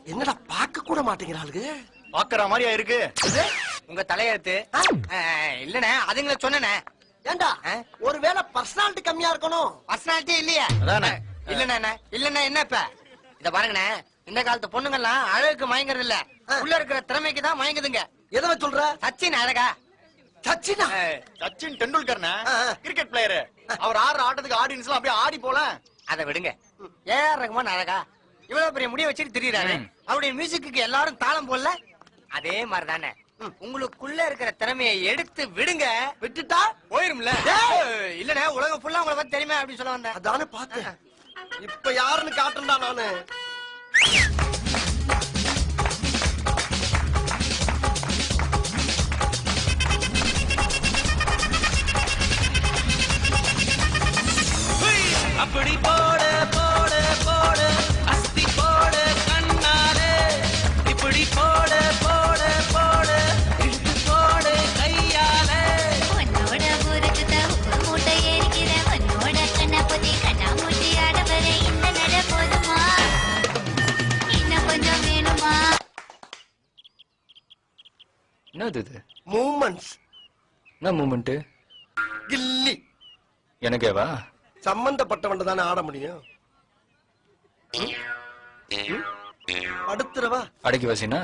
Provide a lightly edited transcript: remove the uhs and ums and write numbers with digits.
என்னடா பாக்க கூட மாட்டேங்கிறாளுங்க. பாக்குற மாதிரியா இருக்கு உங்க தலையெழுத்து. இல்லண்ணே அதுங்களை சொன்னனே. ஏண்டா ஒருவேளை பர்சனாலிட்டி கம்மியா இருக்கணும். பர்சனாலிட்டி இல்லையா? இல்லண்ணே இல்லண்ணே என்ன இப்ப இத பாருங்கண்ணே, இந்த காலத்து பொண்ணுங்கெல்லாம் அழகுக்கு மயங்குறது இல்ல, உள்ள இருக்கிற திறமைக்கு தான் மயங்குதுங்க. எதை சொல்ற? சச்சின் அழகா? சச்சினா? Sachin Tendulkar cricket player. அவர் ஆடுற ஆட்டத்துக்கு ஆடியன்ஸ் எல்லாம் அப்படியே ஆடி போல. அதை விடுங்க. ஏஆர் ரஹ்மான் அழகா? இவ்வளவு பெரிய முடிய வச்சுட்டு திரியறாரு, அவருடைய மியூசிக்கு எல்லாரும் தாளம் போடல. அதே மாதிரிதானே உங்களுக்குள்ள இருக்கிற திறமையை எடுத்து விடுங்க. விட்டுட்டா போயிரும்ல. இல்லண்ணே உலகம் ஃபுல்லா உங்களை பத்தி தெரியுமா அப்படின்னு சொல்ல வந்தேன். அதானே பார்த்தேன். இப்ப யாருன்னு காட்டுறா நானு. அப்படி போட போட போட அஸ்தி போட கண்ணாலே, இப்படி போட போட போட இழுத்து போட கையாலே. உன்னோட ஊருக்கு தான் மூட்டை ஏறிக்கிற, உன்னோட கண்ணா பொதி கண்ணா மூட்டி ஆடவர இந்த நட போதுமா, இன்னும் கொஞ்சம் வேணுமா? என்னது இது? மூமெண்ட்ஸ். என்ன மூமெண்ட்? கில்லி. எனக்கேவா? சம்பந்தப்பட்டவன் தானே ஆட முடியும். அடுத்துறவா அடக்கி வாசினா